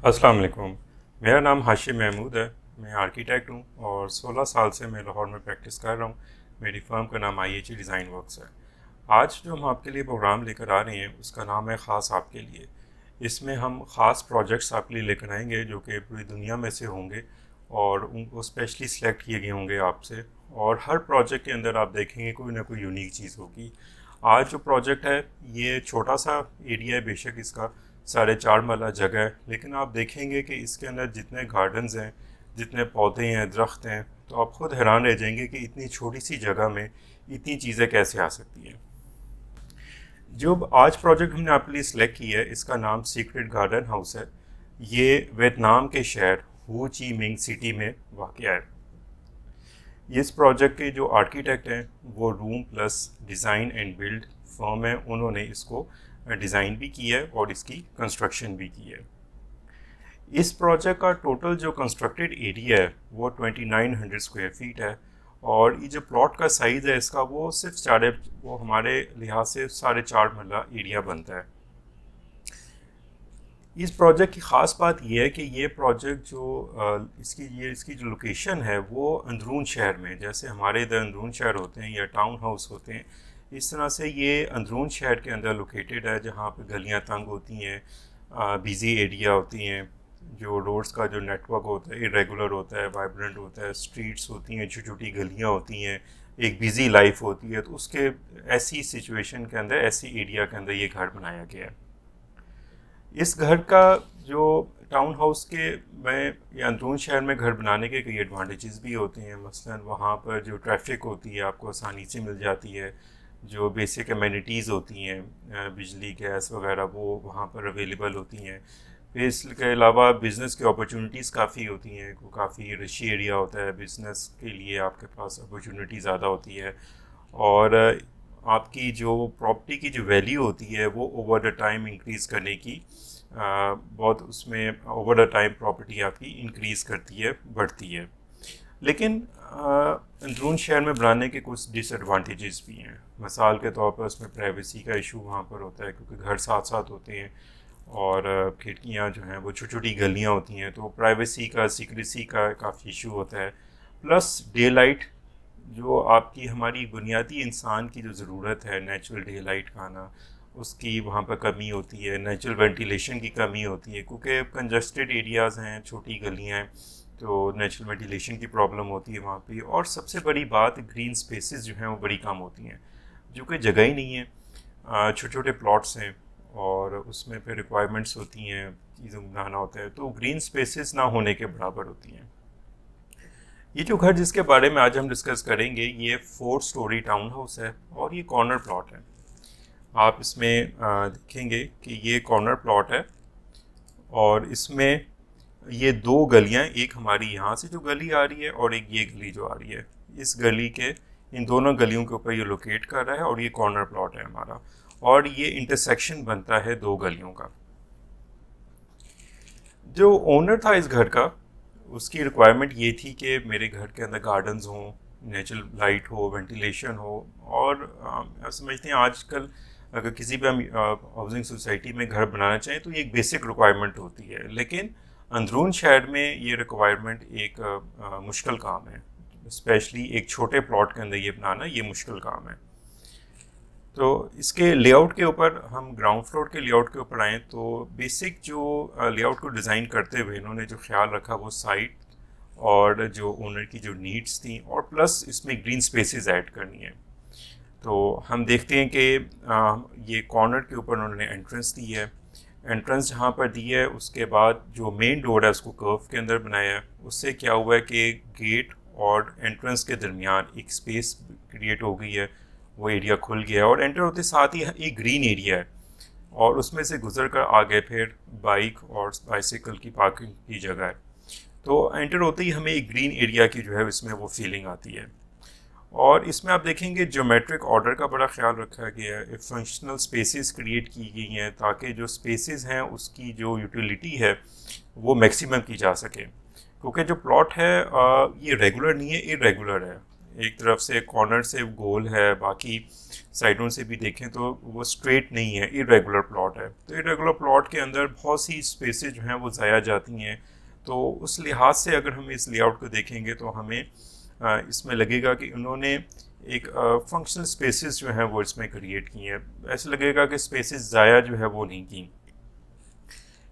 अस्सलाम वालेकुम। मेरा नाम हाशिम महमूद है। मैं आर्किटेक्ट हूँ और 16 साल से मैं लाहौर में प्रैक्टिस कर रहा हूँ। मेरी फ़र्म का नाम IHE डिज़ाइन वर्क्स है। आज जो हम आपके लिए प्रोग्राम लेकर आ रहे हैं उसका नाम है ख़ास आपके लिए। इसमें हम ख़ास प्रोजेक्ट्स आपके लिए लेकर आएंगे जो कि पूरी दुनिया में से होंगे और उनको स्पेशली सिलेक्ट किए गए होंगे आपसे। और हर प्रोजेक्ट के अंदर आप देखेंगे कोई ना कोई यूनिक चीज़ होगी। आज जो प्रोजेक्ट है ये छोटा सा एरिया है, बेशक इसका 4.5 मरला जगह है, लेकिन आप देखेंगे कि इसके अंदर जितने गार्डन्स हैं, जितने पौधे हैं, दरख्त हैं, तो आप खुद हैरान रह जाएंगे कि इतनी छोटी सी जगह में इतनी चीज़ें कैसे आ सकती हैं। जो आज प्रोजेक्ट हमने आपके लिए सिलेक्ट किया है इसका नाम सीक्रेट गार्डन हाउस है। ये वियतनाम के शहर हो ची मिंग सिटी में वाक़ है। इस प्रोजेक्ट के जो आर्किटेक्ट हैं वो room plus design and build firm है। उन्होंने इसको डिज़ाइन भी किया है और इसकी कंस्ट्रक्शन भी की है। इस प्रोजेक्ट का टोटल जो कंस्ट्रक्टेड एरिया है वो 2900 स्क्वायर फीट है। और ये जो प्लॉट का साइज़ है इसका वो सिर्फ वो हमारे लिहाज से 4.5 मरला एरिया बनता है। इस प्रोजेक्ट की ख़ास बात यह है कि ये प्रोजेक्ट जो इसकी जो लोकेशन है वो अंदरून शहर में, जैसे हमारे इधर अंदरून शहर होते हैं या टाउन हाउस होते हैं, इस तरह से ये अंदरून शहर के अंदर लोकेटेड है जहाँ पे गलियाँ तंग होती हैं, बिज़ी एरिया होती हैं, जो रोड्स का जो नेटवर्क होता है इरेगुलर होता है, वाइब्रेंट होता है, स्ट्रीट्स होती हैं, छोटी छोटी गलियाँ होती हैं, एक बिज़ी लाइफ होती है। तो उसके ऐसी सिचुएशन के अंदर, ऐसी एरिया के अंदर ये घर बनाया गया है। इस घर का जो टाउन हाउस के में या अंदरून शहर में घर बनाने के कई एडवांटेजेस भी होते हैं। मसलन वहाँ पर जो ट्रैफिक होती है आपको आसानी से मिल जाती है, जो बेसिक एमिनिटीज़ होती हैं, बिजली गैस वगैरह, वो वहाँ पर अवेलेबल होती हैं। फिर इसके अलावा बिज़नेस की अपॉर्चुनिटीज़ काफ़ी होती हैं, काफ़ी रिशी एरिया होता है, बिज़नेस के लिए आपके पास अपॉर्चुनिटी ज़्यादा होती है। और आपकी जो प्रॉपर्टी की जो वैल्यू होती है वो ओवर द टाइम इंक्रीज़ करने की बहुत उसमें ओवर द टाइम प्रॉपर्टी आपकी इंक्रीज़ करती है, बढ़ती है। लेकिन अंदरून शहर में बनाने के कुछ डिसएडवांटेजेस भी हैं। मिसाल के तौर पर उसमें प्राइवेसी का इशू वहाँ पर होता है क्योंकि घर साथ साथ होते हैं और खिड़कियाँ जो हैं वो छोटी छोटी गलियाँ होती हैं, तो प्राइवेसी का, सीक्रेसी का काफ़ी इशू होता है। प्लस डे लाइट, जो आपकी हमारी बुनियादी इंसान की जो ज़रूरत है नेचुरल डे लाइट का आना, उसकी वहाँ पर कमी होती है। नेचुरल वेंटिलेशन की कमी होती है क्योंकि कंजस्टेड एरियाज़ हैं, छोटी गलियाँ हैं, तो नेचुरल वेंटिलेशन की प्रॉब्लम होती है वहाँ पे। और सबसे बड़ी बात, ग्रीन स्पेसेस जो हैं वो बड़ी कम होती हैं, जो कि जगह ही नहीं है। छोटे छोटे प्लॉट्स हैं और उसमें फिर रिक्वायरमेंट्स होती हैं, चीज़ों को बनाना होता है, तो ग्रीन स्पेसेस ना होने के बराबर होती हैं। ये जो घर जिसके बारे में आज हम डिस्कस करेंगे ये 4 स्टोरी टाउन हाउस है और ये कॉर्नर प्लॉट है। आप इसमें देखेंगे कि ये कॉर्नर प्लॉट है और इसमें ये दो गलियां, एक हमारी यहाँ से जो गली आ रही है और एक ये गली जो आ रही है, इस गली के इन दोनों गलियों के ऊपर ये लोकेट कर रहा है और ये कॉर्नर प्लॉट है हमारा। और ये इंटरसेक्शन बनता है दो गलियों का। जो ओनर था इस घर का, उसकी रिक्वायरमेंट ये थी कि मेरे घर के अंदर गार्डन्स हों, नेचुरल लाइट हो, वेंटिलेशन हो। और आप समझते हैं आजकल अगर किसी भी हम हाउसिंग सोसाइटी में घर बनाना चाहें तो ये एक बेसिक रिक्वायरमेंट होती है, लेकिन अंदरून शहर में ये रिक्वायरमेंट एक मुश्किल काम है। स्पेशली एक छोटे प्लॉट के अंदर ये बनाना ये मुश्किल काम है। तो इसके लेआउट के ऊपर, हम ग्राउंड फ्लोर के लेआउट के ऊपर आएँ तो बेसिक जो लेआउट को डिज़ाइन करते हुए इन्होंने जो ख्याल रखा वो साइट और जो ओनर की जो नीड्स थी और प्लस इसमें ग्रीन स्पेसेस ऐड करनी है। तो हम देखते हैं कि ये कॉर्नर के ऊपर उन्होंने एंट्रेंस दी है। एंट्रेंस जहाँ पर दी है उसके बाद जो मेन डोर है उसको कर्व के अंदर बनाया है। उससे क्या हुआ है कि गेट और एंट्रेंस के दरमियान एक स्पेस क्रिएट हो गई है, वो एरिया खुल गया और एंटर होते साथ ही एक ग्रीन एरिया है और उसमें से गुजर कर आगे फिर बाइक और बाइसिकल की पार्किंग की जगह है। तो एंटर होते ही हमें एक ग्रीन एरिया की जो है इसमें वो फीलिंग आती है। और इसमें आप देखेंगे ज्योमेट्रिक ऑर्डर का बड़ा ख्याल रखा गया है। फंक्शनल स्पेसेस क्रिएट की गई हैं ताकि जो स्पेसेस हैं उसकी जो यूटिलिटी है वो मैक्सिमम की जा सके, क्योंकि जो प्लॉट है ये रेगुलर नहीं है, इरेगुलर है। एक तरफ से कॉर्नर से गोल है, बाकी साइडों से भी देखें तो वो स्ट्रेट नहीं है, इरेगुलर प्लॉट है। तो इरेगुलर प्लॉट के अंदर बहुत सी स्पेसेस जो हैं वो ज़ाया जाती हैं। तो उस लिहाज से अगर हम इस लेआउट को देखेंगे तो हमें इसमें लगेगा कि उन्होंने एक फंक्शनल स्पेसेस जो हैं वो इसमें क्रिएट की हैं। ऐसे लगेगा कि स्पेसेस ज़ाया जो है वो नहीं की।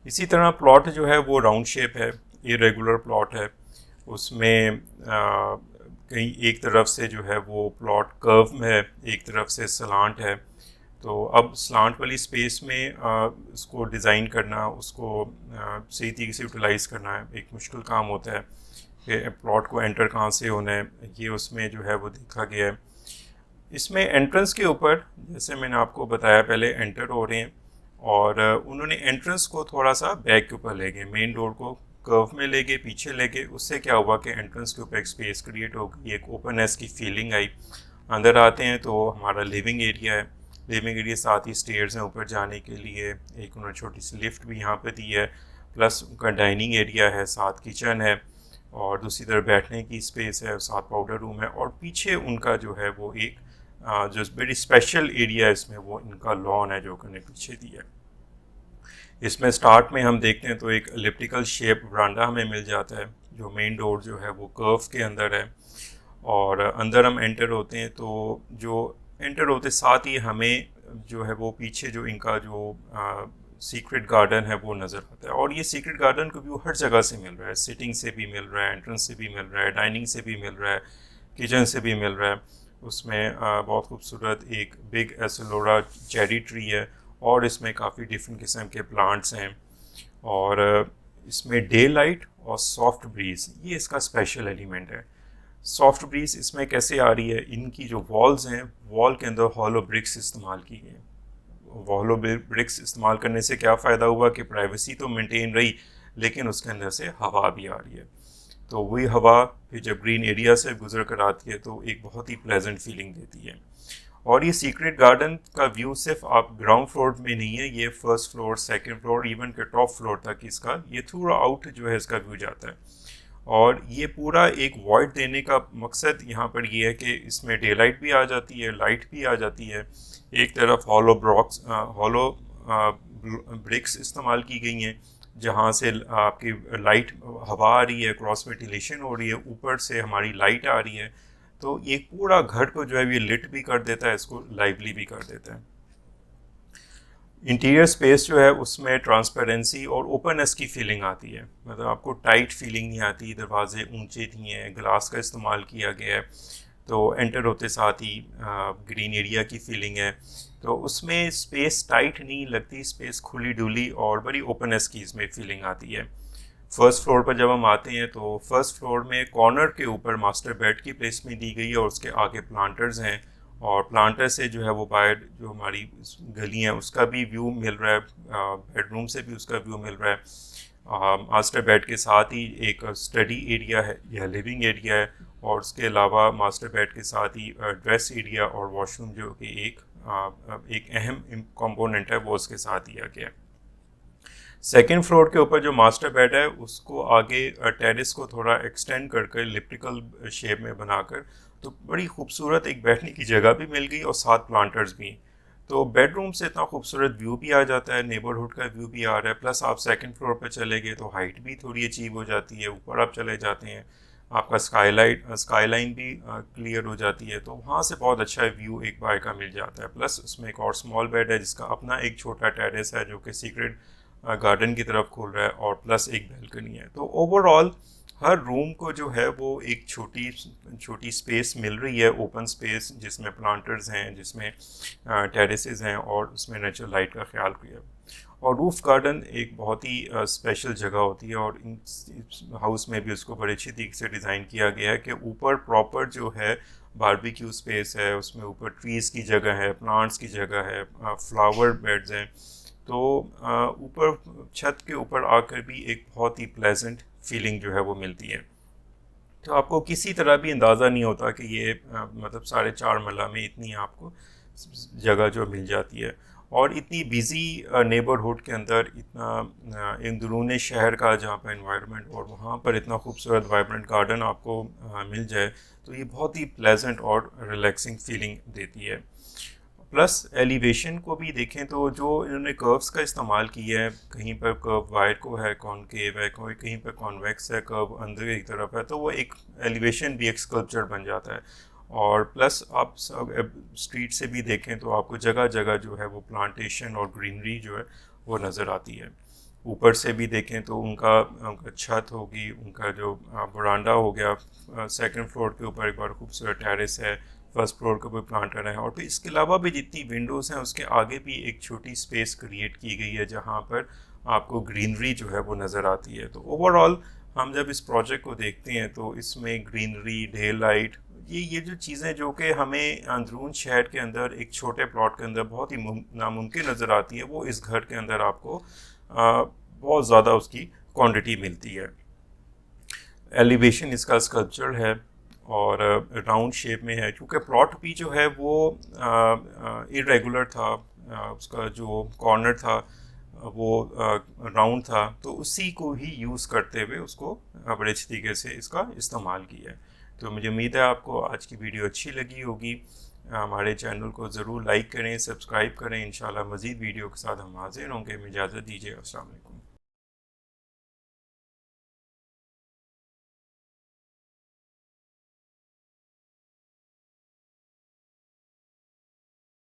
इसी तरह प्लॉट जो है वो राउंड शेप है, इरेगुलर प्लॉट है। उसमें कहीं एक तरफ से जो है वो प्लॉट कर्व में है, एक तरफ से सलांट है। तो अब स्लांट वाली स्पेस में उसको डिज़ाइन करना, उसको सही तरीके से यूटिलाइज़ करना है एक मुश्किल काम होता है कि प्लॉट को एंटर कहाँ से होना है, ये उसमें जो है वो देखा गया है। इसमें एंट्रेंस के ऊपर जैसे मैंने आपको बताया पहले एंटर हो रहे हैं, और उन्होंने एंट्रेंस को थोड़ा सा बैक के ऊपर ले गए, मेन डोर को कर्व में ले गए, पीछे ले गए। उससे क्या हुआ कि एंट्रेंस के ऊपर एक स्पेस क्रिएट हो गई, एक ओपननेस की फीलिंग आई। अंदर आते हैं तो हमारा लिविंग एरिया है, लिविंग एरिया साथ ही स्टेयर्स हैं ऊपर जाने के लिए, एक उन्होंने छोटी सी लिफ्ट भी यहाँ पे दी है, प्लस उनका डाइनिंग एरिया है, साथ किचन है, और दूसरी तरफ बैठने की स्पेस है, साथ पाउडर रूम है, और पीछे उनका जो है वो एक जो बड़ी स्पेशल एरिया है इसमें वो इनका लॉन है जो उन्होंने पीछे दिया है। इसमें स्टार्ट में हम देखते हैं तो एक एलिप्टिकल शेप वरांडा हमें मिल जाता है, जो मेन डोर जो है वो कर्व के अंदर है। और अंदर हम एंटर होते हैं तो जो एंटर होते साथ ही हमें जो है वो पीछे जो इनका जो सीक्रेट गार्डन है वो नज़र आता है। और ये सीक्रेट गार्डन को व्यू हर जगह से मिल रहा है, सिटिंग से भी मिल रहा है, एंट्रेंस से भी मिल रहा है, डाइनिंग से भी मिल रहा है, किचन से भी मिल रहा है। उसमें बहुत खूबसूरत एक बिग एसोलोरा चेरी ट्री है, और इसमें काफ़ी डिफरेंट किस्म के प्लांट्स हैं। और इसमें डे लाइट और सॉफ्ट ब्रीज ये इसका स्पेशल एलिमेंट है। सॉफ्ट ब्रीज इसमें कैसे आ रही है, इनकी जो वॉल्स हैं, वॉल के अंदर हॉलो ब्रिक्स इस्तेमाल की गई। हॉलो ब्रिक्स इस्तेमाल करने से क्या फ़ायदा हुआ कि प्राइवेसी तो मेंटेन रही, लेकिन उसके अंदर से हवा भी आ रही है। तो वही हवा फिर जब ग्रीन एरिया से गुजर कर आती है तो एक बहुत ही प्लेजेंट फीलिंग देती है। और ये सीक्रेट गार्डन का व्यू सिर्फ आप ग्राउंड फ्लोर में नहीं है, ये first floor, second floor, even के टॉप फ्लोर तक इसका ये थ्रू आउट जो है इसका व्यू जाता है। और ये पूरा एक वॉइड देने का मकसद यहाँ पर ये है कि इसमें डे लाइट भी आ जाती है, लाइट भी आ जाती है। एक तरफ हॉलो ब्रिक्स इस्तेमाल की गई हैं, जहाँ से आपकी लाइट हवा आ रही है, क्रॉस वेंटिलेशन हो रही है, ऊपर से हमारी लाइट आ रही है। तो ये पूरा घर को जो है ये लिट भी कर देता है, इसको लाइवली भी कर देता है। इंटीरियर स्पेस जो है उसमें ट्रांसपेरेंसी और ओपननेस की फीलिंग आती है, मतलब आपको टाइट फीलिंग नहीं आती। दरवाजे ऊंचे दिए हैं, ग्लास का इस्तेमाल किया गया है, तो एंटर होते साथ ही ग्रीन एरिया की फीलिंग है। तो उसमें स्पेस टाइट नहीं लगती, स्पेस खुली डुली और बड़ी ओपननेस की इसमें फीलिंग आती है। फर्स्ट फ्लोर पर जब हम आते हैं तो फर्स्ट फ्लोर में कॉर्नर के ऊपर मास्टर बेड की प्लेसमेंट दी गई है, और उसके आगे प्लांटर्स हैं, और प्लांटर से जो है वो बाहर जो हमारी गली है उसका भी व्यू मिल रहा है, बेडरूम से भी उसका व्यू मिल रहा है। मास्टर बेड के साथ ही एक स्टडी एरिया है या लिविंग एरिया है, और उसके अलावा मास्टर बेड के साथ ही ड्रेस एरिया और वॉशरूम जो कि एक अहम कंपोनेंट है वो उसके साथ दिया गया है। सेकेंड फ्लोर के ऊपर जो मास्टर बेड है उसको आगे टेरेस को थोड़ा एक्सटेंड करके एलिप्टिकल शेप में बनाकर तो बड़ी खूबसूरत एक बैठने की जगह भी मिल गई, और साथ प्लांटर्स भी। तो बेडरूम से इतना खूबसूरत व्यू भी आ जाता है, नेबरहुड का व्यू भी आ रहा है, प्लस आप सेकंड फ्लोर पर चले गए तो हाइट भी थोड़ी अचीव हो जाती है। ऊपर आप चले जाते हैं, आपका स्काईलाइन भी क्लियर हो जाती है, तो वहाँ से बहुत अच्छा व्यू एक बार का मिल जाता है। प्लस उसमें एक और स्मॉल बेड है जिसका अपना एक छोटा टेरेस है जो कि सीक्रेट गार्डन की तरफ खोल रहा है, और प्लस एक बैल्कनी है। तो ओवरऑल हर रूम को जो है वो एक छोटी छोटी स्पेस मिल रही है, ओपन स्पेस जिसमें प्लांटर्स हैं, जिसमें टेरेसेस हैं, और उसमें नेचुरल लाइट का ख्याल किया। और रूफ गार्डन एक बहुत ही स्पेशल जगह होती है, और इस हाउस में भी उसको बड़े अच्छी तरीके से डिज़ाइन किया गया है कि ऊपर प्रॉपर जो है बारबेक्यू स्पेस है, उसमें ऊपर ट्रीज़ की जगह है, प्लांट्स की जगह है, फ्लावर बेड्स हैं। तो ऊपर छत के ऊपर आकर भी एक बहुत ही प्लेजेंट फीलिंग जो है वो मिलती है। तो आपको किसी तरह भी अंदाज़ा नहीं होता कि ये मतलब 4.5 मरला में इतनी आपको जगह जो मिल जाती है। और इतनी बिज़ी नेबरहुड के अंदर इतना अंदरूनी शहर का जहाँ पर इन्वायरमेंट और वहाँ पर इतना खूबसूरत वाइब्रेंट गार्डन आपको मिल जाए, तो ये बहुत ही प्लेजेंट और रिलैक्सिंग फीलिंग देती है। प्लस एलिवेशन को भी देखें तो जो इन्होंने कर्व्स का इस्तेमाल किया है, कहीं पर कर्व वाइड को है, कॉनकेव है, कोई कहीं पर कॉन्वेक्स है, कर्व अंदर की तरफ है, तो वो एक एलिवेशन भी एक स्कल्पचर बन जाता है। और प्लस आप स्ट्रीट से भी देखें तो आपको जगह जगह जो है वो प्लांटेशन और ग्रीनरी जो है वो नज़र आती है। ऊपर से भी देखें तो उनका उनका छत होगी, उनका जो बरांडा हो गया, सेकंड फ्लोर के ऊपर एक बार खूबसूरत टेरेस है, फर्स्ट फ्लोर का कोई प्लांटर है, और फिर इसके अलावा भी जितनी विंडोज़ हैं उसके आगे भी एक छोटी स्पेस क्रिएट की गई है जहाँ पर आपको ग्रीनरी जो है वो नज़र आती है। तो ओवरऑल हम जब इस प्रोजेक्ट को देखते हैं तो इसमें ग्रीनरी, डे लाइट, ये जो चीज़ें जो कि हमें अंदरून शहर के अंदर एक छोटे प्लॉट के अंदर बहुत ही नामुमकिन नज़र आती है, वो इस घर के अंदर आपको बहुत ज़्यादा उसकी क्वांटिटी मिलती है। एलिवेशन इसका स्कल्पचर है और राउंड शेप में है, क्योंकि प्लॉट भी जो है वो इरेगुलर था, उसका जो कॉर्नर था वो राउंड था, तो उसी को ही यूज़ करते हुए उसको बड़े अच्छी तरीके से इसका इस्तेमाल किया है। तो मुझे उम्मीद है आपको आज की वीडियो अच्छी लगी होगी। हमारे चैनल को ज़रूर लाइक करें, सब्सक्राइब करें। इंशाल्लाह मज़ीद वीडियो के साथ हम हाजिर होंगे। इजाज़त दीजिए। अस्सलाम वालेकुम।